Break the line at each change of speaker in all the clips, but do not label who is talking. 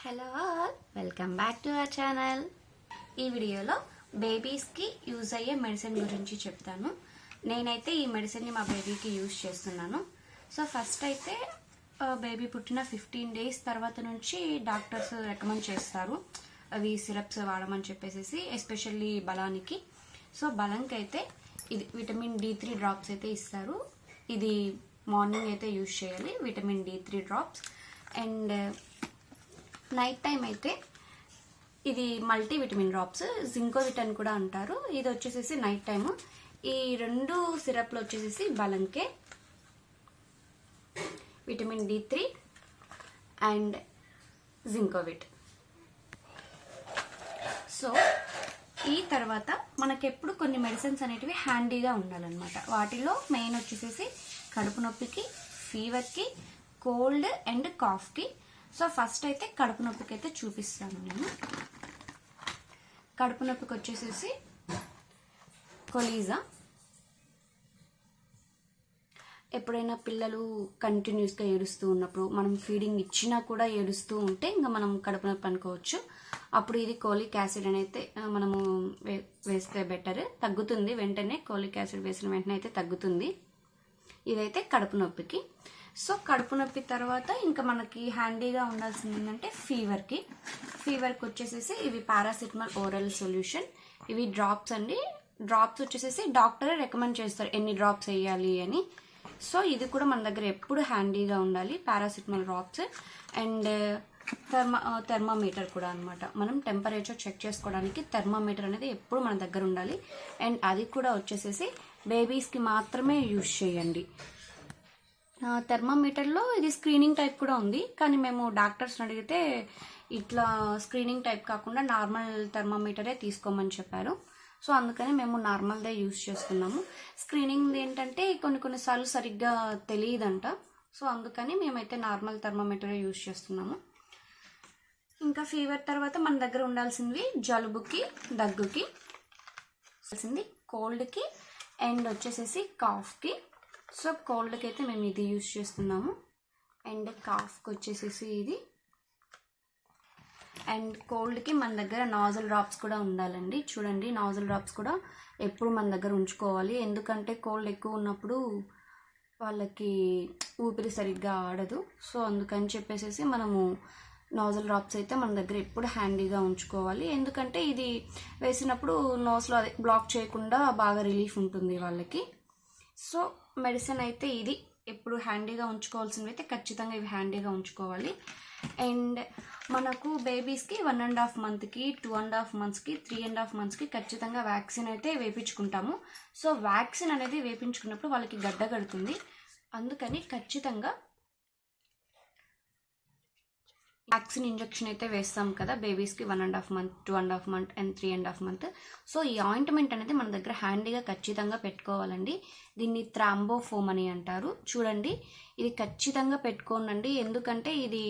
Hello all, welcome back to our channel. ఈ వీడియోలో బేబీస్కి use అయ్యే మెడిసిన్ గురించి చెప్తాను. నేనైతే ఈ మెడిసిన్ని మా బేబీకి యూజ్ చేస్తున్నాను. సో ఫస్ట్ అయితే బేబీ పుట్టిన 15 days తర్వాత నుంచి డాక్టర్స్ రికమెండ్ చేస్తారు అవి సిరప్స్ వాడమని చెప్పేసి, ఎస్పెషల్లీ బలానికి. సో బలంకి అయితే ఇది విటమిన్ D3 డ్రాప్స్ అయితే ఇస్తారు. ఇది మార్నింగ్ అయితే యూజ్ చేయాలి, vitamin D3 drops. And night time అయితే ఇది మల్టీ విటమిన్ డ్రాప్స్, జింకోవిట్ అని కూడా అంటారు. ఇది వచ్చేసేసి నైట్ టైము. ఈ రెండు సిరప్లు వచ్చేసేసి బలంకే, vitamin D3 and Zincovit. So ఈ తర్వాత మనకెప్పుడు కొన్ని మెడిసిన్స్ అనేటివి హ్యాండీగా ఉండాలన్నమాట. వాటిలో మెయిన్ వచ్చేసేసి కడుపు నొప్పికి, ఫీవర్కి, కోల్డ్ అండ్ కాఫ్కి. సో ఫస్ట్ అయితే కడుపు నొప్పికి అయితే చూపిస్తాను నేను. కడుపు నొప్పికి వచ్చేసేసి కొలీజా. ఎప్పుడైనా పిల్లలు కంటిన్యూస్గా ఏడుస్తూ ఉన్నప్పుడు, మనం ఫీడింగ్ ఇచ్చినా కూడా ఏడుస్తూ ఉంటే ఇంకా మనం కడుపు నొప్పి అనుకోవచ్చు. అప్పుడు ఇది కోలిక్ యాసిడ్ అని అయితే మనము వేస్తే బెటర్, తగ్గుతుంది వెంటనే. కోలిక్ యాసిడ్ వేసిన వెంటనే అయితే తగ్గుతుంది. ఇదైతే కడుపు నొప్పికి. సో కడుపు నొప్పి తర్వాత ఇంకా మనకి హ్యాండీగా ఉండాల్సింది ఏంటంటే ఫీవర్కి వచ్చేసేసి ఇవి పారాసిటమాల్ ఓరల్ సొల్యూషన్. ఇవి డ్రాప్స్ అండి. డ్రాప్స్ వచ్చేసేసి డాక్టరే రికమెండ్ చేస్తారు ఎన్ని డ్రాప్స్ వేయాలి అని. సో ఇది కూడా మన దగ్గర ఎప్పుడు హ్యాండీగా ఉండాలి, పారాసిటమాల్ డ్రాప్స్. అండ్ థెర్మామీటర్ కూడా అనమాట. మనం టెంపరేచర్ చెక్ చేసుకోవడానికి థెర్మామీటర్ అనేది ఎప్పుడు మన దగ్గర ఉండాలి. అండ్ అది కూడా వచ్చేసేసి బేబీస్కి మాత్రమే యూజ్ చేయండి. థెర్మామీటర్లో ఇది స్క్రీనింగ్ టైప్ కూడా ఉంది, కానీ మేము డాక్టర్స్ని అడిగితే ఇట్లా స్క్రీనింగ్ టైప్ కాకుండా నార్మల్ థెర్మామీటరే తీసుకోమని చెప్పారు. సో అందుకని మేము నార్మల్దే యూజ్ చేస్తున్నాము. స్క్రీనింగ్ ఏంటంటే కొన్నిసార్లు సరిగ్గా తెలియదంట. సో అందుకని మేమైతే నార్మల్ థెర్మామీటరే యూజ్ చేస్తున్నాము. ఇంకా ఫీవర్ తర్వాత మన దగ్గర ఉండాల్సింది జలుబుకి, దగ్గుకి, కోల్డ్కి అండ్ వచ్చేసేసి కాఫ్కి. సో కోల్డ్కి అయితే మేము ఇది యూజ్ చేస్తున్నాము. అండ్ కాఫ్కి వచ్చేసేసి ఇది. అండ్ కోల్డ్కి మన దగ్గర నాజల్ డ్రాప్స్ కూడా ఉండాలండి. చూడండి, నాజల్ డ్రాప్స్ కూడా ఎప్పుడు మన దగ్గర ఉంచుకోవాలి. ఎందుకంటే కోల్డ్ ఎక్కువ ఉన్నప్పుడు వాళ్ళకి ఊపిరి సరిగ్గా ఆడదు. సో అందుకని చెప్పేసి మనము నాజల్ డ్రాప్స్ అయితే మన దగ్గర ఎప్పుడు హ్యాండీగా ఉంచుకోవాలి. ఎందుకంటే ఇది వేసినప్పుడు నోస్లో అది బ్లాక్ చేయకుండా బాగా రిలీఫ్ ఉంటుంది వాళ్ళకి. సో మెడిసిన్ అయితే ఇది ఎప్పుడు హ్యాండీగా ఉంచుకోవాల్సినవి అయితే ఖచ్చితంగా ఇవి హ్యాండీగా ఉంచుకోవాలి. అండ్ మనకు బేబీస్కి 1.5 monthకి, 2.5 monthsకి, 3.5 monthsకి ఖచ్చితంగా వ్యాక్సిన్ అయితే వేయించుకుంటాము. సో వ్యాక్సిన్ అనేది వేయించుకున్నప్పుడు వాళ్ళకి గడ్డ కడుతుంది. అందుకని ఖచ్చితంగా వ్యాక్సిన్ ఇంజెక్షన్ అయితే వేస్తాం కదా బేబీస్కి 1.5 month, 2.5 month and 3.5 month. So ఈ ఆయింట్మెంట్ అనేది మన దగ్గర హ్యాండీగా ఖచ్చితంగా పెట్టుకోవాలండి. దీన్ని థ్రాంబోఫోమ్ అని అంటారు. చూడండి, ఇది ఖచ్చితంగా పెట్టుకోనండి. ఎందుకంటే ఇది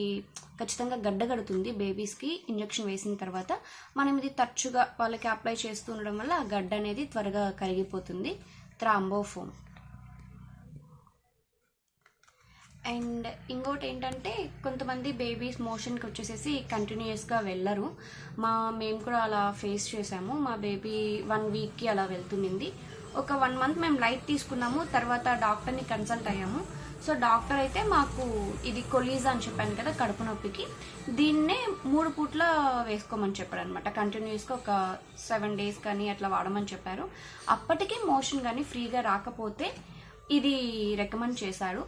ఖచ్చితంగా గడ్డ కడుతుంది బేబీస్కి ఇంజెక్షన్ వేసిన తర్వాత. మనం ఇది తరచుగా వాళ్ళకి అప్లై చేస్తూ ఉండడం వల్ల ఆ గడ్డ అనేది త్వరగా కరిగిపోతుంది. థ్రాంబోఫోమ్. అండ్ ఇంకోటి ఏంటంటే కొంతమంది బేబీస్ మోషన్కి వచ్చేసేసి కంటిన్యూస్గా వెళ్ళరు. మేము కూడా అలా ఫేస్ చేసాము. మా బేబీ 1 weekకి అలా వెళ్తుంది. ఒక 1 month మేము లైట్ తీసుకున్నాము. తర్వాత డాక్టర్ని కన్సల్ట్ అయ్యాము. సో డాక్టర్ అయితే మాకు ఇది కొలీజా అని చెప్పాను కదా కడుపు నొప్పికి, దీన్నే 3 పూట్ల వేసుకోమని చెప్పారు అనమాట. కంటిన్యూస్గా ఒక 7 days కానీ అట్లా వాడమని చెప్పారు. అప్పటికి మోషన్ కానీ ఫ్రీగా రాకపోతే ఇది రికమెండ్ చేశారు.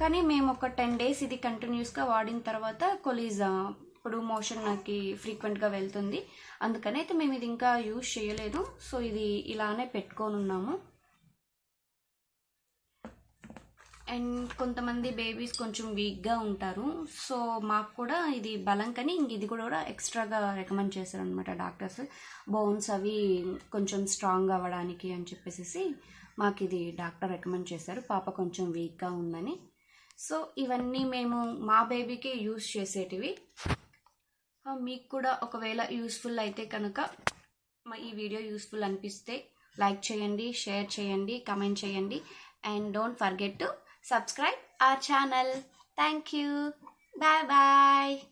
కానీ మేము ఒక 10 days ఇది కంటిన్యూస్గా వాడిన తర్వాత కొలీజా ఇప్పుడు మోషన్ నాకు ఫ్రీక్వెంట్గా వెళ్తుంది. అందుకని అయితే మేము ఇది ఇంకా యూజ్ చేయలేదు. సో ఇది ఇలానే పెట్టుకొని ఉన్నాము. అండ్ కొంతమంది బేబీస్ కొంచెం వీక్గా ఉంటారు. సో మాకు కూడా ఇది బలం కానీ ఇది కూడా ఎక్స్ట్రాగా రికమెండ్ చేశారు అనమాట డాక్టర్స్. బోన్స్ అవి కొంచెం స్ట్రాంగ్ అవ్వడానికి అని చెప్పేసి మాకు ఇది డాక్టర్ రికమెండ్ చేశారు, పాప కొంచెం వీక్గా ఉందని. సో ఇవన్నీ మేము మా బేబీకి యూజ్ చేసేటివి. మీకు కూడా ఒకవేళ యూస్ఫుల్ అయితే కనుక, ఈ వీడియో యూస్ఫుల్ అనిపిస్తే లైక్ చేయండి, షేర్ చేయండి, కమెంట్ చేయండి. And don't forget to subscribe our channel. Thank you. Bye bye.